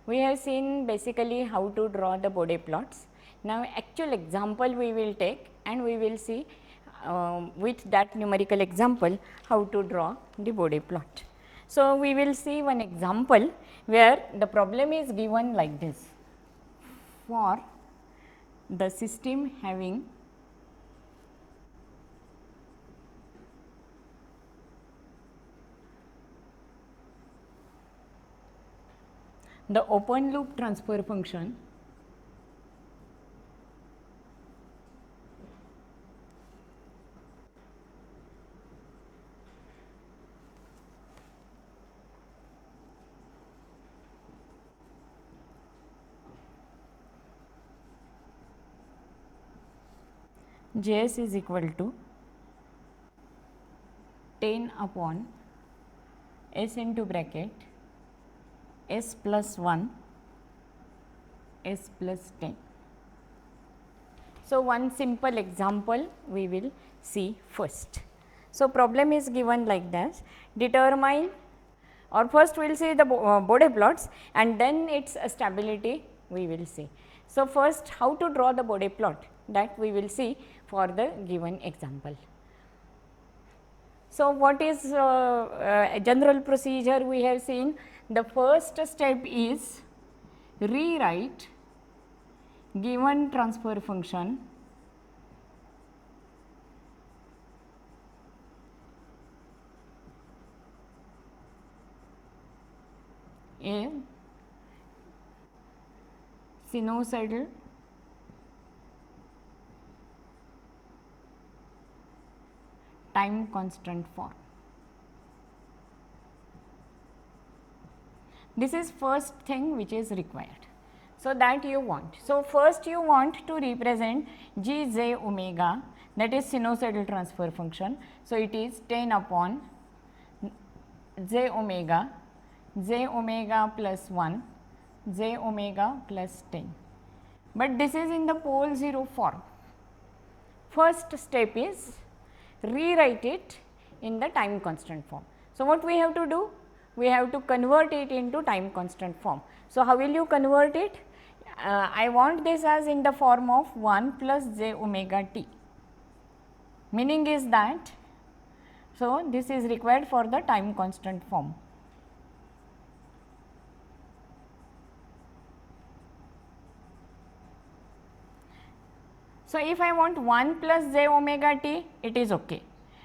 We have seen basically how to draw the Bode plots. Now, actual example we will take and we will see with that numerical example how to draw the Bode plot. So, we will see one example where the problem is given like this: for the system having the open loop transfer function Js is equal to 10 upon s into bracket s plus 1 s plus 10. So, one simple example we will see first. So, problem is given like this: determine, or first we will see the Bode plots and then its stability we will see. So, first how to draw the Bode plot, that we will see for the given example. So, what is a general procedure we have seen? The first step is rewrite given transfer function a sinusoidal time constant form. This is first thing which is required. So, that you want. So, first you want to represent g j omega, that is sinusoidal transfer function. So, it is 10 upon j omega plus 1 j omega plus 10, but this is in the pole 0 form. First step is rewrite it in the time constant form. So, what we have to do? We have to convert it into time constant form. So, how will you convert it? I want this as in the form of 1 plus j omega t. Meaning is that, so this is required for the time constant form. So, if I want 1 plus j omega t, it is okay,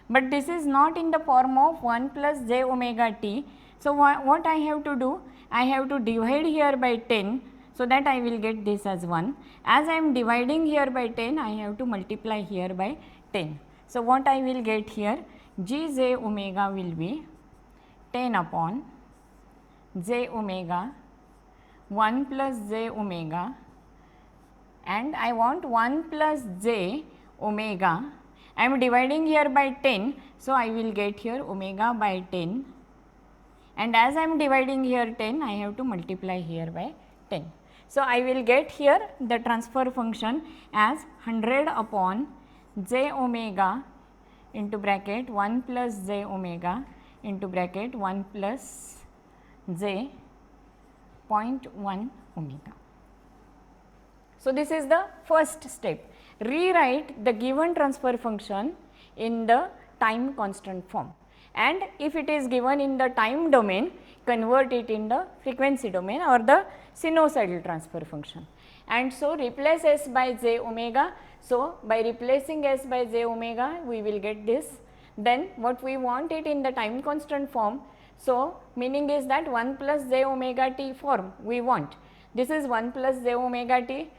but this is not in the form of 1 plus j omega t. So, what I have to do? I have to divide here by 10, so that I will get this as 1. As I am dividing here by 10, I have to multiply here by 10. So, what I will get here? G j omega will be 10 upon j omega 1 plus j omega, and I want 1 plus j omega. I am dividing here by 10. So, I will get here omega by 10, and as I am dividing here 10, I have to multiply here by 10. So, I will get here the transfer function as 100 upon j omega into bracket 1 plus j omega into bracket 1 plus j 0.1 omega. So, this is the first step. Rewrite the given transfer function in the time constant form, and if it is given in the time domain, convert it in the frequency domain or the sinusoidal transfer function. And so, replace s by j omega. So, by replacing s by j omega, we will get this. Then what we want it in the time constant form. So, meaning is that 1 plus j omega t form we want. This is 1 plus j omega t,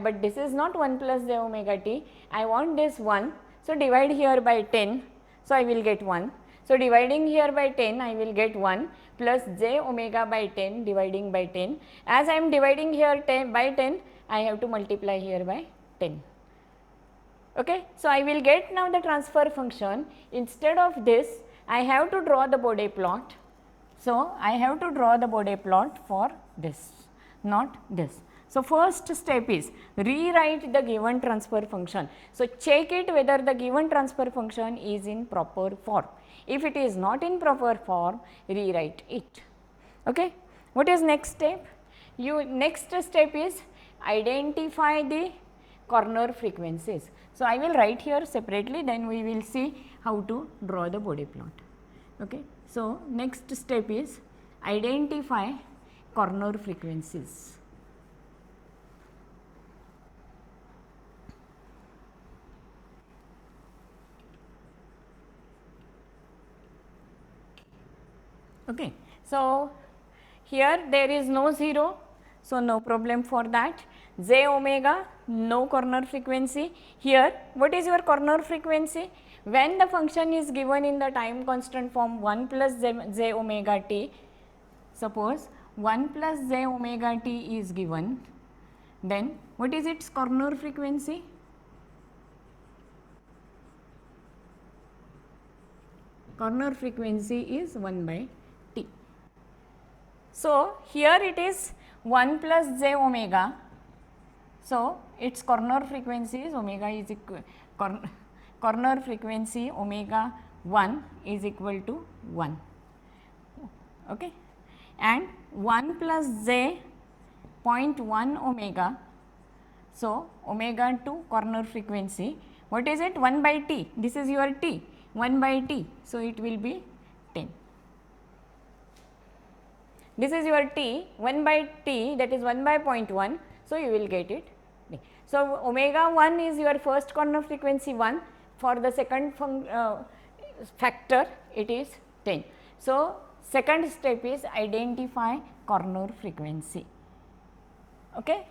but this is not 1 plus j omega t. I want this 1. So, divide here by 10. So, I will get 1. So, dividing here by 10, I will get 1 plus j omega by 10 dividing by 10. As I am dividing here 10 by 10, I have to multiply here by 10. Okay. So, I will get now the transfer function. Instead of this, I have to draw the Bode plot. So, I have to draw the Bode plot for this, not this. So, first step is rewrite the given transfer function. So, check it whether the given transfer function is in proper form. If it is not in proper form, rewrite it. Okay. What is next step? you next step is identify the corner frequencies. So, I will write here separately, then we will see how to draw the Bode plot. Okay. So, next step is identify corner frequencies. Okay. So, here there is no 0, so no problem for that. J omega, no corner frequency. Here what is your corner frequency? When the function is given in the time constant form 1 plus j omega t, suppose 1 plus j omega t is given, then what is its corner frequency? Corner frequency is 1 by t. So, here it is 1 plus j omega. So, its corner frequency is omega is equal corner frequency omega 1 is equal to 1, okay. And 1 plus j 0.1 omega. So, omega 2 corner frequency, what is it? 1 by t, this is your t, 1 by t. So, it will be 10. This is your t, 1 by t, that is 1 by 0.1. So, you will get it. So, omega 1 is your first corner frequency 1, for the second factor it is 10. So, second step is identify corner frequency. Okay.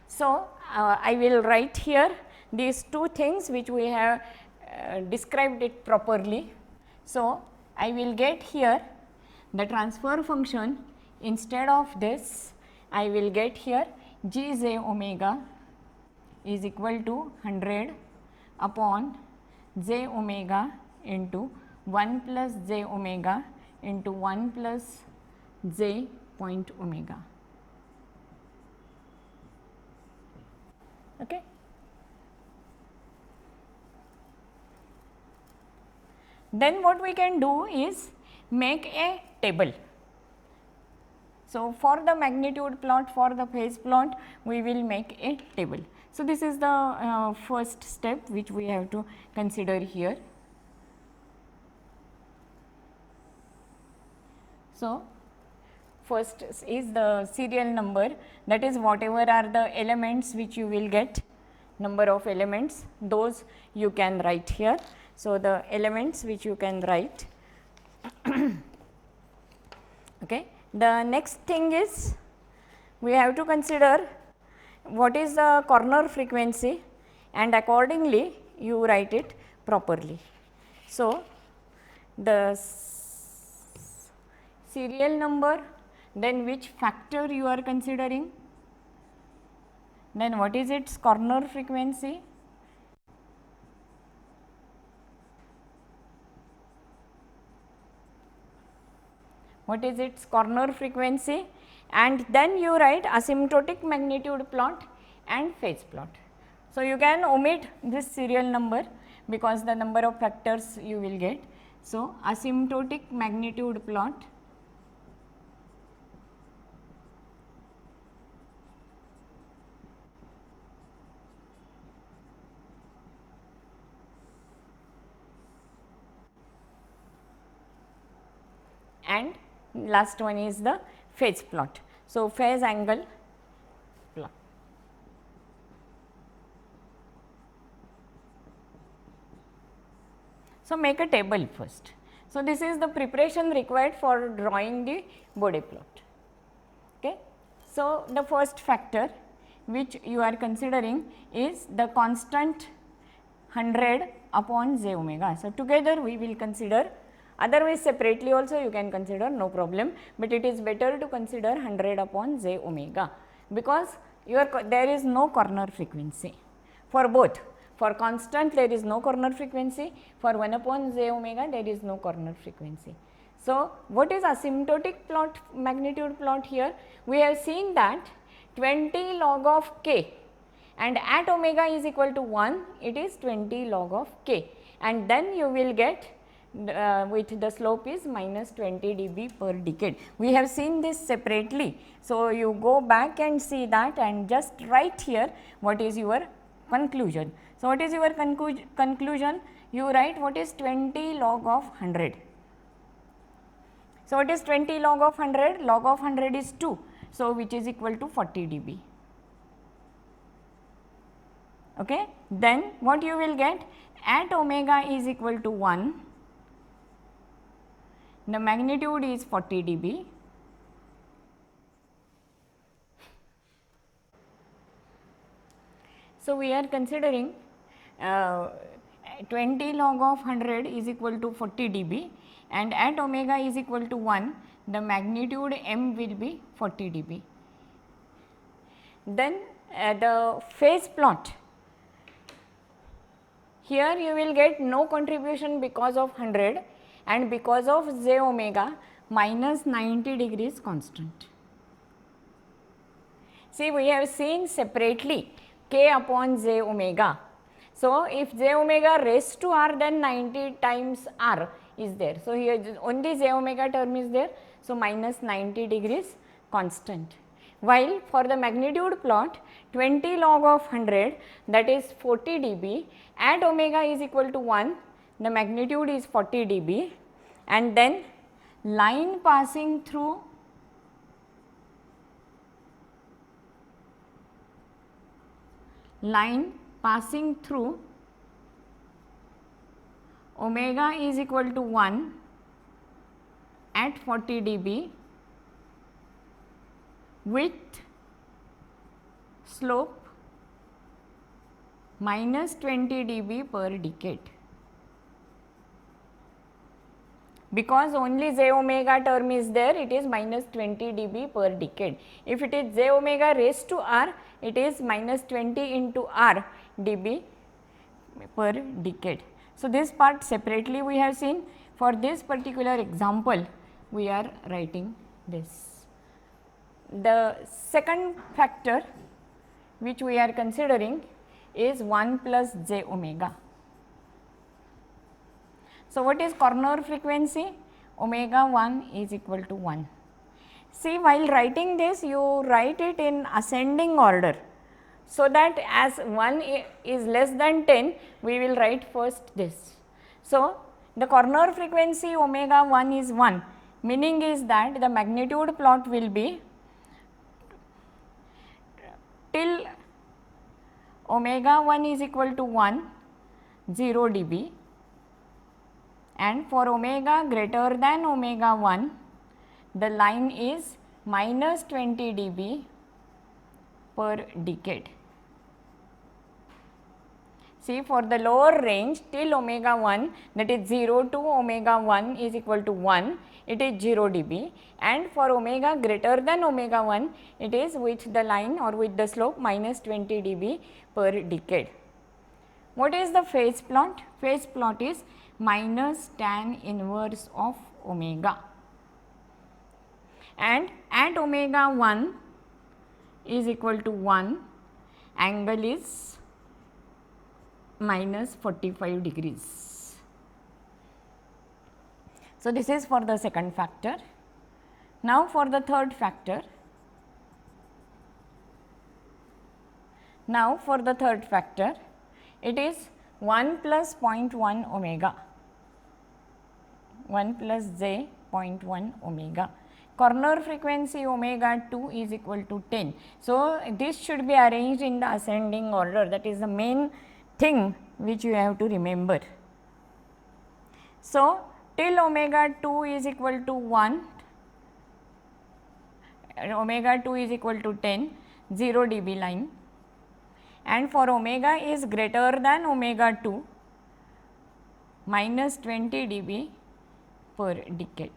So, I will write here these two things which we have described it properly. So, I will get here the transfer function, instead of this I will get here Gj omega is equal to 100 upon j omega into 1 plus j omega into 1 plus j point omega. Okay. Then what we can do is make a table. So, for the magnitude plot, for the phase plot, we will make a table. So, this is the first step which we have to consider here. So, first is the serial number, that is whatever are the elements which you will get, number of elements, those you can write here. So, the elements which you can write. Okay. The next thing is we have to consider what is the corner frequency, and accordingly you write it properly. So, the serial number, then which factor you are considering, then what is its corner frequency, what is its corner frequency, and then you write asymptotic magnitude plot and phase plot. So, you can omit this serial number because the number of factors you will get. So, asymptotic magnitude plot and last one is the phase plot. So, phase angle plot. So, make a table first. So, this is the preparation required for drawing the Bode plot. Okay. So, the first factor which you are considering is the constant 100 upon j omega. So, together we will consider, otherwise separately also you can consider, no problem, but it is better to consider 100 upon j omega, because there is no corner frequency for both. For constant there is no corner frequency, for 1 upon j omega there is no corner frequency. So, what is asymptotic plot, magnitude plot here? We have seen that 20 log of k, and at omega is equal to 1, it is 20 log of k, and then you will get with the slope is minus 20 dB per decade. We have seen this separately. So, you go back and see that and just write here what is your conclusion. So, what is your conclusion? You write what is 20 log of 100. So, what is 20 log of 100? Log of 100 is 2. So, which is equal to 40 dB. Okay. Then what you will get? At omega is equal to 1, the magnitude is 40 dB. So, we are considering 20 log of 100 is equal to 40 dB, and at omega is equal to 1, the magnitude m will be 40 dB. Then the phase plot, here you will get no contribution because of 100 and because of j omega minus 90 degrees constant. See, we have seen separately k upon j omega. So, if j omega raised to r, then 90 times r is there. So, here only j omega term is there. So, minus 90 degrees constant. While for the magnitude plot 20 log of 100, that is 40 dB, at omega is equal to 1, the magnitude is 40 dB, and then line passing through omega is equal to 1 at 40 dB with slope minus 20 dB per decade. Because only j omega term is there, it is minus 20 dB per decade. If it is j omega raised to r, it is minus 20 into r dB per decade. So, this part separately we have seen. For this particular example, we are writing this. The second factor which we are considering is 1 plus j omega. So, what is corner frequency? Omega 1 is equal to 1. See, while writing this, you write it in ascending order. So, that as 1 is less than 10, we will write first this. So, the corner frequency omega 1 is 1, meaning is that the magnitude plot will be till omega 1 is equal to 1, 0 dB, and for omega greater than omega 1, the line is minus 20 dB per decade. See, for the lower range till omega 1, that is 0 to omega 1 is equal to 1, it is 0 dB, and for omega greater than omega 1, it is with the line or with the slope minus 20 dB per decade. What is the phase plot? Phase plot is minus tan inverse of omega, and at omega 1 is equal to 1, angle is minus 45 degrees. So, this is for the second factor. Now, for the third factor. Now, for the third factor, it is 1 plus 0.1 omega, 1 plus j 0.1 omega. Corner frequency omega 2 is equal to 10. So, this should be arranged in the ascending order, that is the main thing which you have to remember. So, till omega 2 is equal to 1, omega 2 is equal to 10, 0 dB line, and for omega is greater than omega 2, minus 20 dB per decade.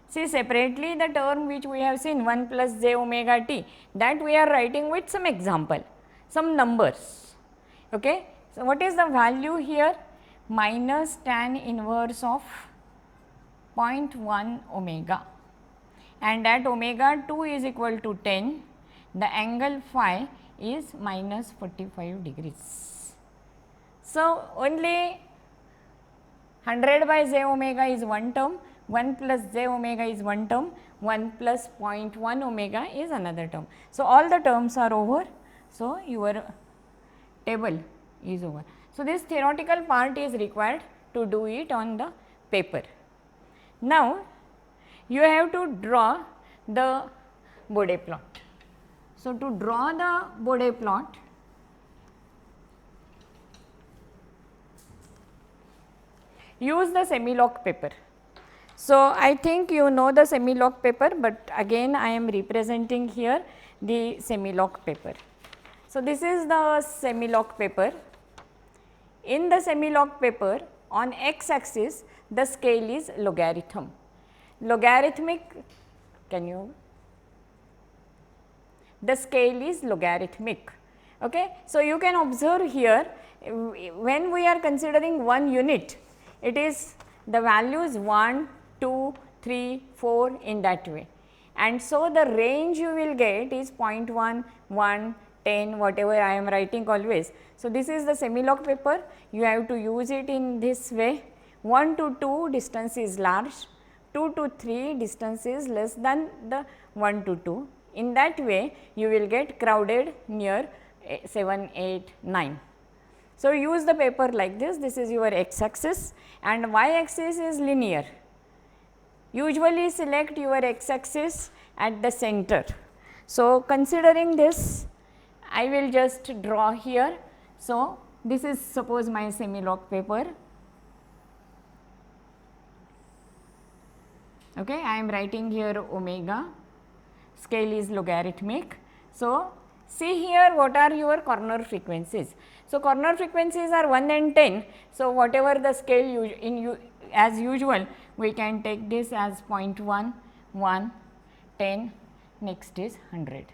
See, separately the term which we have seen 1 plus j omega t, that we are writing with some example, some numbers. Okay. So, what is the value here? Minus tan inverse of 0.1 omega, and at omega 2 is equal to 10, the angle phi is minus 45 degrees. So, only 100 by j omega is one term, 1 plus j omega is one term, 1 plus 0.1 omega is another term. So, all the terms are over. So, your table is over. So, this theoretical part is required to do it on the paper. Now, you have to draw the Bode plot. So, to draw the Bode plot, use the semi-log paper. So, I think you know the semi-log paper, but again I am representing here the semi-log paper. So, this is the semi-log paper. In the semi-log paper, on x axis the scale is logarithm. Logarithmic, can you? The scale is logarithmic. Okay. So, you can observe here when we are considering one unit, it is the values 1, 2, 3, 4 in that way, and so the range you will get is 0.1, 1, 10, whatever I am writing always. So, this is the semi-log paper, you have to use it in this way. 1 to 2 distance is large, 2 to 3 distance is less than the 1 to 2. In that way you will get crowded near 7, 8, 9. So, use the paper like this, this is your x axis and y axis is linear. Usually select your x axis at the center. So, considering this, I will just draw here. So, this is suppose my semi-log paper. Okay, I am writing here omega, scale is logarithmic. So, see here what are your corner frequencies. So, corner frequencies are 1 and 10. So, whatever the scale as usual, we can take this as 0.1, 1, 10, next is 100.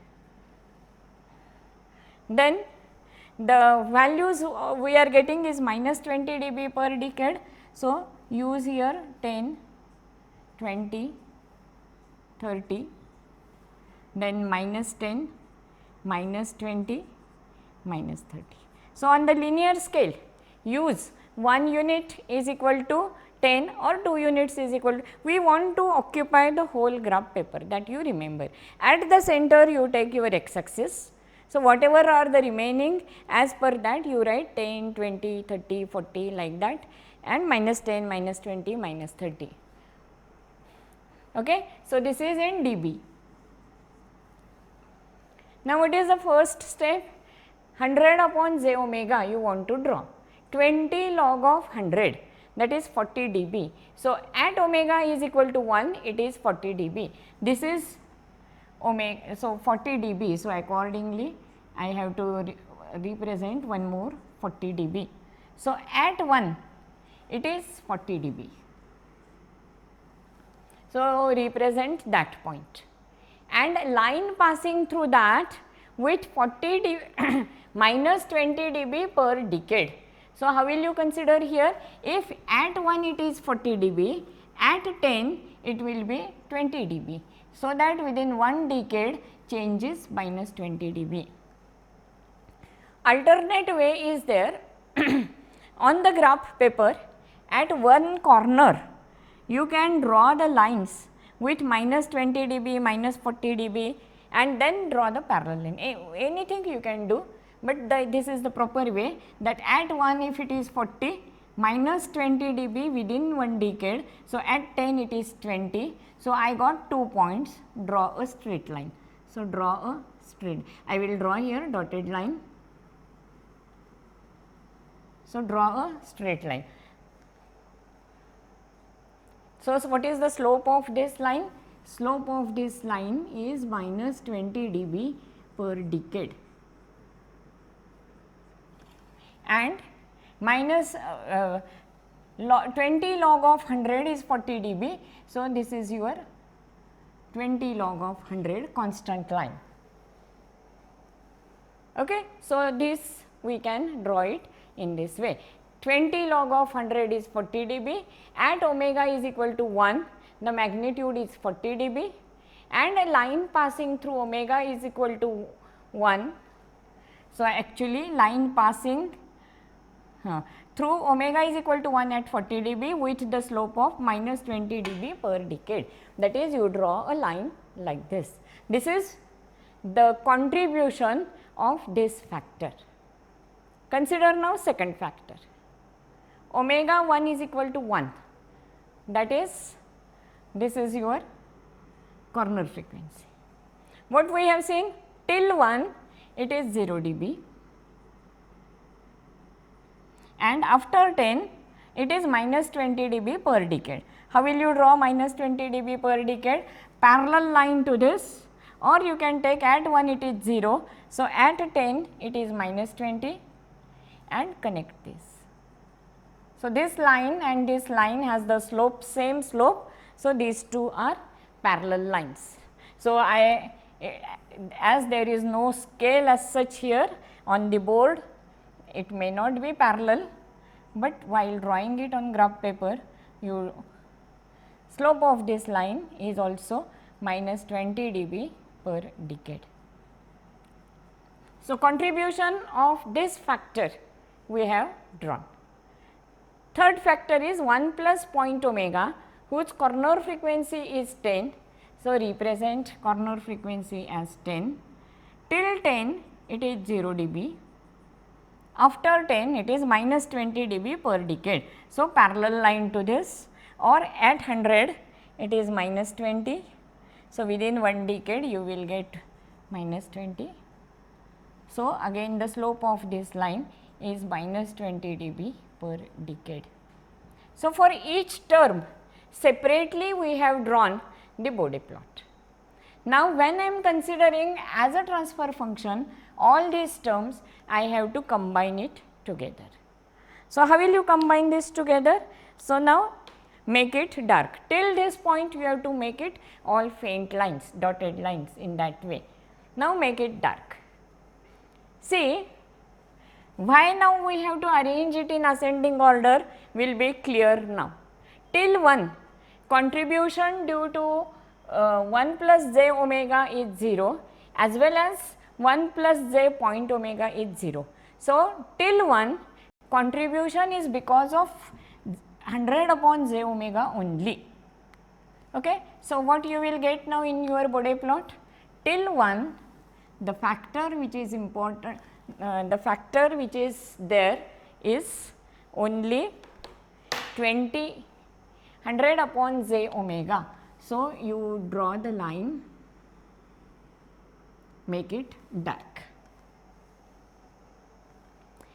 Then the values we are getting is minus 20 dB per decade. So, use here 10, 20, 30, then minus 10, minus 20, minus 30. So, on the linear scale use 1 unit is equal to 10 or 2 units is equal to, we want to occupy the whole graph paper, that you remember. At the center you take your x axis. So, whatever are the remaining, as per that you write 10, 20, 30, 40 like that, and minus 10, minus 20, minus 30. Okay. So, this is in dB. Now, what is the first step? 100 upon j omega you want to draw, 20 log of 100, that is 40 dB. So, at omega is equal to 1, it is 40 dB. This is omega, so 40 dB. So, accordingly I have to represent one more 40 dB. So, at 1 it is 40 dB. So, represent that point, and line passing through that with 40 dB minus 20 dB per decade. So, how will you consider here? If at 1 it is 40 dB, at 10 it will be 20 dB. So, that within 1 decade change is minus 20 dB. Alternate way is there on the graph paper, at one corner you can draw the lines with minus 20 dB, minus 40 dB, and then draw the parallel line. Anything you can do, but this is the proper way, that at 1 if it is 40, minus 20 dB within 1 decade. So, at 10 it is 20. So, I got 2 points, draw a straight line. So, draw a straight, I will draw here dotted line. So, draw a straight line. So, what is the slope of this line? Slope of this line is minus 20 dB per decade, and minus 20 log of 100 is 40 dB. So, this is your 20 log of 100 constant line. Okay. So, this we can draw it in this way. 20 log of 100 is 40 dB, at omega is equal to 1, the magnitude is 40 dB, and a line passing through omega is equal to 1. So, actually line passing through omega is equal to 1 at 40 dB with the slope of minus 20 dB per decade. That is, you draw a line like this. This is the contribution of this factor. Consider now second factor. Omega 1 is equal to 1, that is, this is your corner frequency. What we have seen, till 1 it is 0 dB and after 10 it is minus 20 dB per decade. How will you draw minus 20 dB per decade? Parallel line to this, or you can take at 1 it is 0. So, at 10 it is minus 20 and connect this. So, this line and this line has the slope, same slope. So, these two are parallel lines. So, as there is no scale as such here on the board, it may not be parallel, but while drawing it on graph paper, slope of this line is also minus 20 dB per decade. So, contribution of this factor we have drawn. Third factor is 1 plus point omega, whose corner frequency is 10. So, represent corner frequency as 10. Till 10 it is 0 dB, after 10 it is minus 20 dB per decade. So, parallel line to this, or at 100 it is minus 20. So, within 1 decade you will get minus 20. So, again the slope of this line is minus 20 dB per decade. So, for each term separately we have drawn the Bode plot. Now, when I am considering as a transfer function all these terms, I have to combine it together. So, how will you combine this together? So, now make it dark. Till this point we have to make it all faint lines, dotted lines in that way. Now, make it dark. See, why now we have to arrange it in ascending order will be clear now. Till 1, contribution due to 1 plus j omega is 0, as well as 1 plus j point omega is 0. So, till 1 contribution is because of 100 upon j omega only. Okay. So, what you will get now in your Bode plot? Till 1, the factor which is important, the factor which is there is only 100 upon j omega. So, you draw the line, make it dark.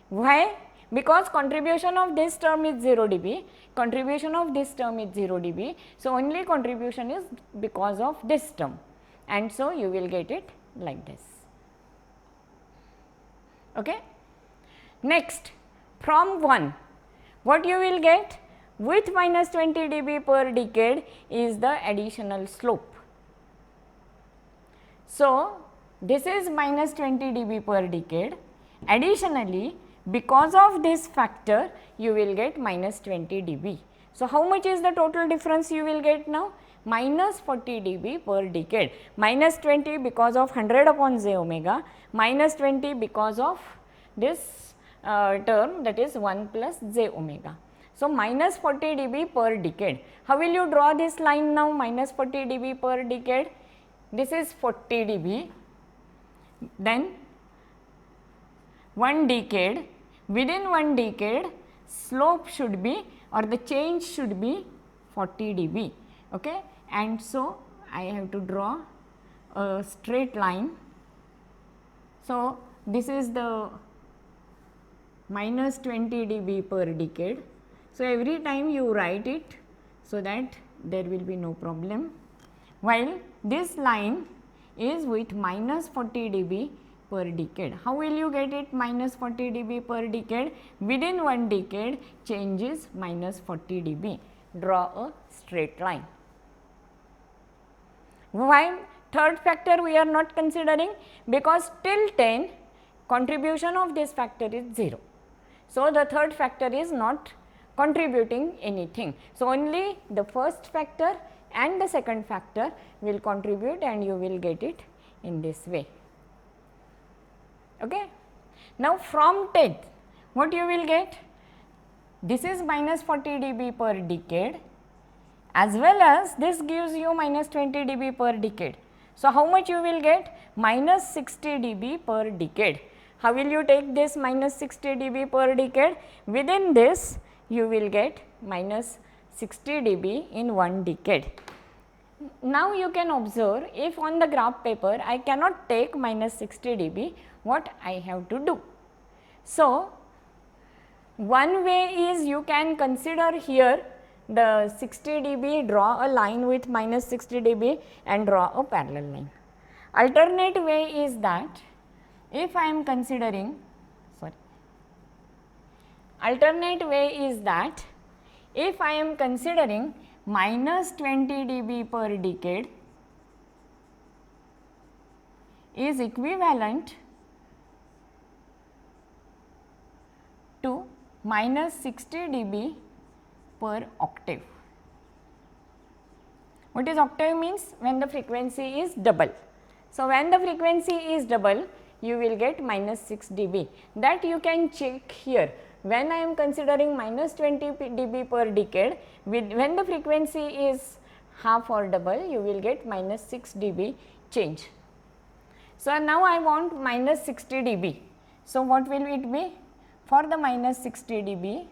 Why? Because contribution of this term is 0 dB, contribution of this term is 0 dB. So, only contribution is because of this term, and so you will get it like this. Okay. Next, from 1, what you will get? With minus 20 dB per decade is the additional slope. So, this is minus 20 dB per decade. Additionally, because of this factor, you will get minus 20 dB. So, how much is the total difference you will get now? Minus 40 dB per decade, minus 20 because of 100 upon j omega, minus 20 because of this term, that is 1 plus j omega. So, minus 40 dB per decade. How will you draw this line now? Minus 40 dB per decade. This is 40 dB. Then 1 decade. Within 1 decade, slope should be, or the change should be 40 dB. Okay. And so, I have to draw a straight line. So, this is the minus 20 dB per decade. So, every time you write it, so that there will be no problem, while this line is with minus 40 dB per decade. How will you get it minus 40 dB per decade? Within 1 decade change is minus 40 dB. Draw a straight line. Why third factor we are not considering? Because till 10 contribution of this factor is 0. So, the third factor is not contributing anything. So, only the first factor and the second factor will contribute, and you will get it in this way. Okay. Now, from 10 what you will get? this is minus 40 dB per decade, as well as this gives you minus 20 dB per decade. So, how much you will get? Minus 60 dB per decade. How will you take this minus 60 dB per decade? Within this you will get minus 60 dB in one decade. Now, you can observe, if on the graph paper I cannot take minus 60 dB, what I have to do? So, one way is you can consider here the 60 dB, draw a line with minus 60 dB and draw a parallel line. Alternate way is that if I am considering, alternate way is that if I am considering minus 20 dB per decade is equivalent to minus 60 dB per octave. What is octave means? When the frequency is double. So, when the frequency is double, you will get minus 6 dB. That you can check here. When I am considering minus 20 dB per decade, when the frequency is half or double, you will get minus 6 dB change. So, now I want minus 60 dB. So, what will it be? For the minus 60 dB,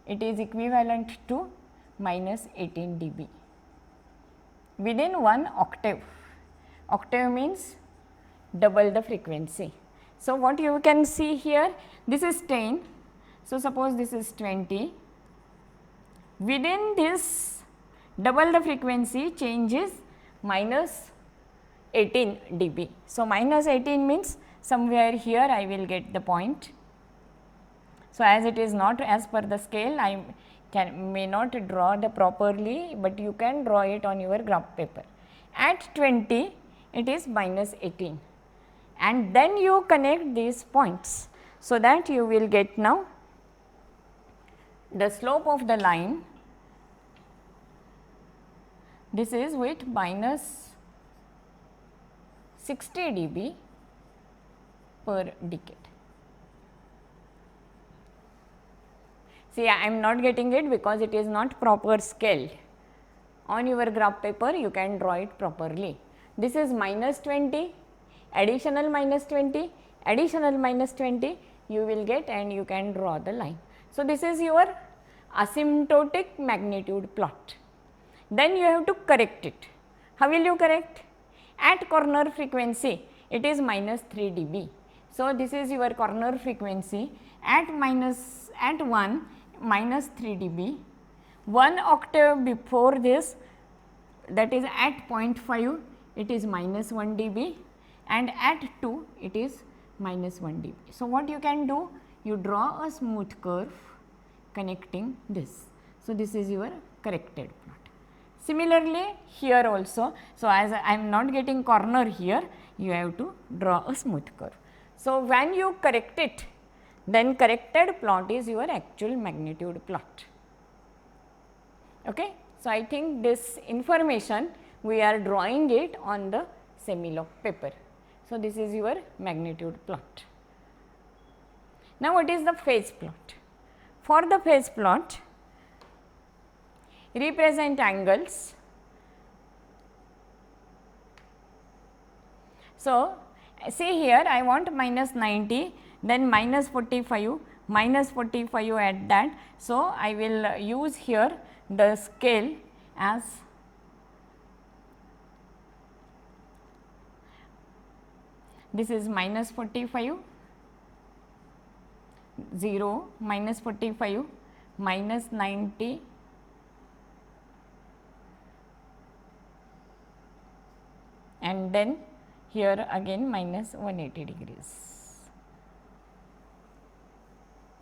it is equivalent to minus 18 dB within one octave. Octave means double the frequency. So, what you can see here, this is 10. So, suppose this is 20. Within this double the frequency change is minus 18 dB. So, minus 18 means somewhere here I will get the point. So, as it is not as per the scale, I may not draw the properly, but you can draw it on your graph paper. At 20, it is minus 18, and then you connect these points. So, that you will get now the slope of the line, this is with minus 60 dB per decade. See, I am not getting it because it is not proper scaled. On your graph paper, you can draw it properly. This is minus 20, additional minus 20, additional minus 20, you will get, and you can draw the line. So, this is your asymptotic magnitude plot. Then you have to correct it. How will you correct? At corner frequency, it is minus 3 dB. So, this is your corner frequency at 1 minus 3 dB. 1 octave before this, that is at 0.5, it is minus 1 dB, and at 2 it is minus 1 dB. So, what you can do? You draw a smooth curve connecting this. So, this is your corrected plot. Similarly, here also. So, as I am not getting corner here, you have to draw a smooth curve. So, when you correct it, then corrected plot is your actual magnitude plot. Okay. So, I think this information we are drawing it on the semi-log paper. So, this is your magnitude plot. Now, what is the phase plot? For the phase plot, represent angles. So, see here I want minus 90, then minus 45, minus 45 at that. So, I will use here the scale as this is minus 45, 0, minus 45, minus 90, and then here again minus 180 degrees.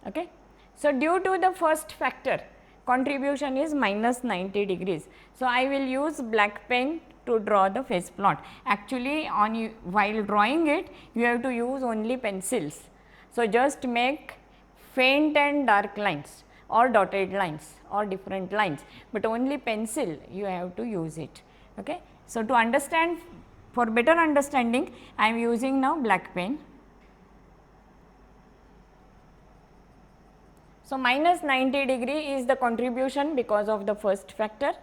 Okay. So, due to the first factor, contribution is minus 90 degrees. So, I will use black pen to draw the phase plot. Actually, while drawing it, you have to use only pencils. So, just make faint and dark lines or dotted lines or different lines, but only pencil you have to use it. Okay. So, to understand, for better understanding, I am using now black pen. So, minus 90 degree is the contribution because of the first factor.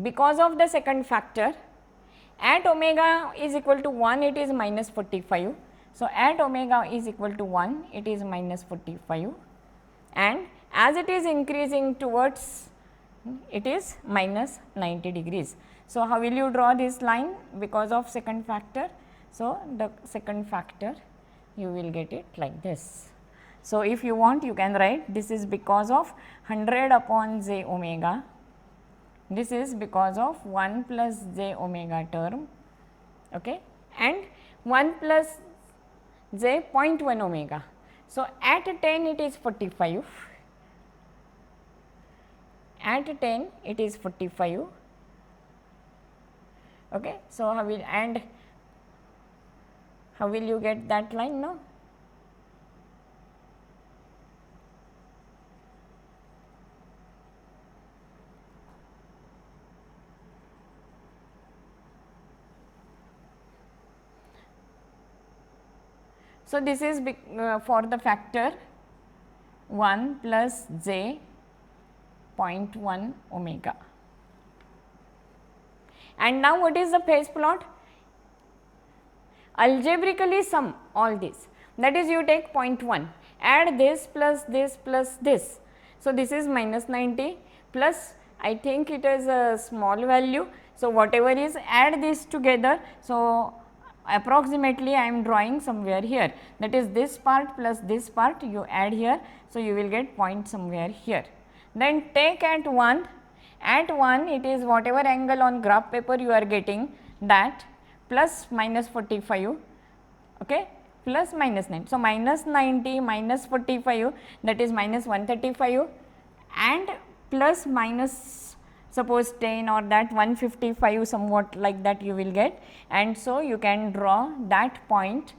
Because of the second factor, at omega is equal to 1, it is minus 45. So, at omega is equal to 1, it is minus 45, and as it is increasing towards, it is minus 90 degrees. So, how will you draw this line because of second factor? So, the second factor you will get it like this. So, if you want, you can write this is because of 100 upon j omega, this is because of 1 plus j omega term, okay, and 1 plus j 0.1 omega. So, at 10 it is 45, at 10 it is 45, okay. So, how will you get that line now? So, this is for the factor 1 plus j 0.1 omega. And now, what is the phase plot? Algebraically sum all this, that is you take 0.1, add this plus this plus this. So, this is minus 90 plus, I think it is a small value. So, whatever is, add this together. So, approximately I am drawing somewhere here, that is this part plus this part you add here. So, you will get point somewhere here. Then take at 1 it is whatever angle on graph paper you are getting, that plus minus 45, okay, plus minus 9. So, minus 90 minus 45, that is minus 135, and plus minus suppose 10 or that 155, somewhat like that you will get, and so you can draw that point,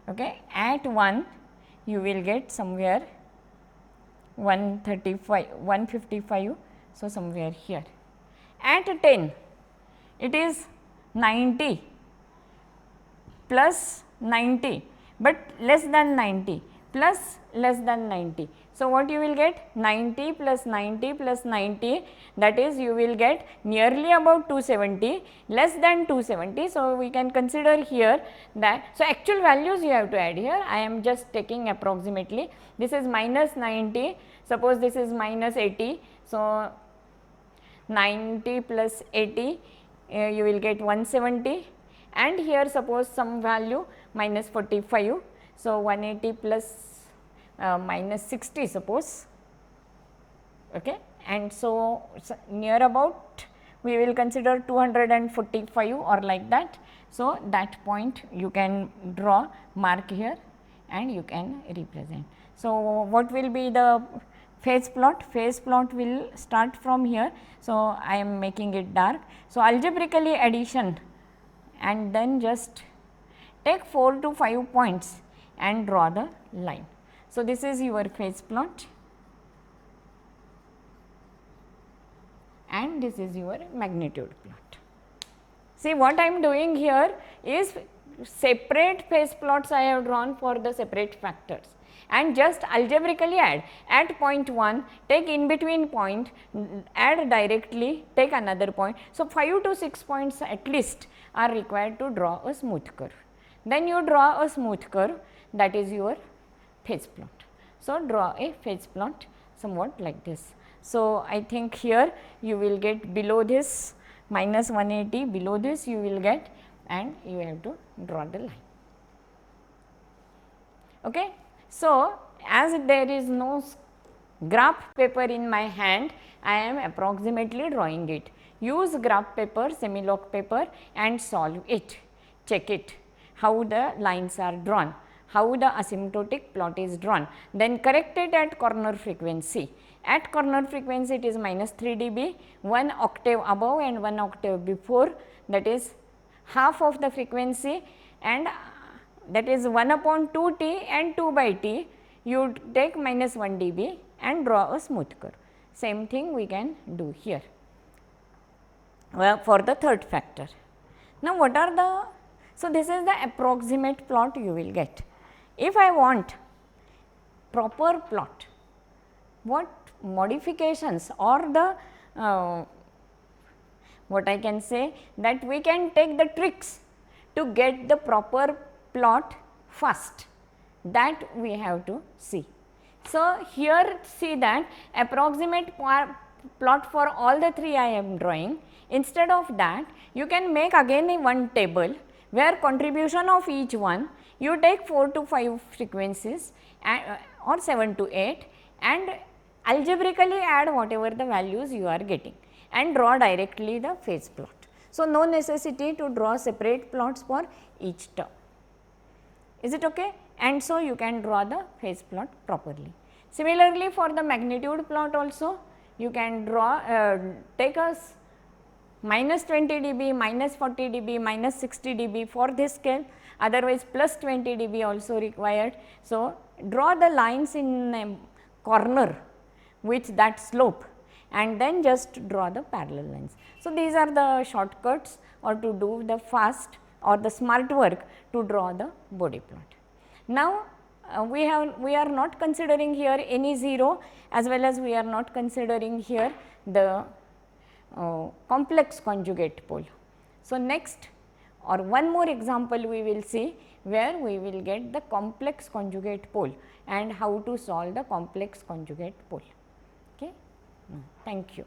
okay. At 1 you will get somewhere 135, 155, so somewhere here. At 10 it is 90 plus 90, but less than 90 plus less than 90. So, what you will get? 90 plus 90 plus 90, that is you will get nearly about 270, less than 270. So, we can consider here that, so actual values you have to add here, I am just taking approximately. This is minus 90, suppose this is minus 80. So, 90 plus 80, you will get 170, and here suppose some value minus 45. So, 180 plus minus 60 suppose, okay. And so, near about we will consider 245 or like that. So, that point you can draw, mark here, and you can represent. So, what will be the phase plot? Phase plot will start from here. So, I am making it dark. So, algebraically addition, and then just take 4 to 5 points and draw the line. So, this is your phase plot, and this is your magnitude plot. See, what I am doing here is separate phase plots I have drawn for the separate factors, and just algebraically add. At point 1, take in between point, add directly, take another point. So, 5 to 6 points at least are required to draw a smooth curve. Then you draw a smooth curve, that is your phase plot. So, draw a phase plot somewhat like this. So, I think here you will get below this minus 180, below this you will get, and you have to draw the line. Okay. So, as there is no graph paper in my hand, I am approximately drawing it. Use graph paper, semi-log paper, and solve it, check it, how the lines are drawn, how the asymptotic plot is drawn, then correct it at corner frequency. At corner frequency it is minus 3 dB, 1 octave above and 1 octave before, that is half of the frequency, and that is 1 upon 2 t and 2 by t, you take minus 1 dB and draw a smooth curve. Same thing we can do here for the third factor. Now, what are the, so this is the approximate plot you will get. If I want proper plot, what modifications or the what I can say, that we can take the tricks to get the proper plot first, that we have to see. So, here see that approximate plot for all the 3 I am drawing. Instead of that, you can make again a one table where contribution of each one, you take 4 to 5 frequencies or 7 to 8 and algebraically add whatever the values you are getting and draw directly the phase plot. So, no necessity to draw separate plots for each term. Is it okay? And so, you can draw the phase plot properly. Similarly, for the magnitude plot also, you can draw take us minus 20 dB, minus 40 dB, minus 60 dB for this scale, otherwise plus 20 dB also required. So, draw the lines in a corner with that slope and then just draw the parallel lines. So, these are the shortcuts or to do the fast or the smart work to draw the body plot. Now, we are not considering here any 0 as well as we are not considering here the complex conjugate pole. So, next or one more example we will see where we will get the complex conjugate pole and how to solve the complex conjugate pole. Okay. Thank you.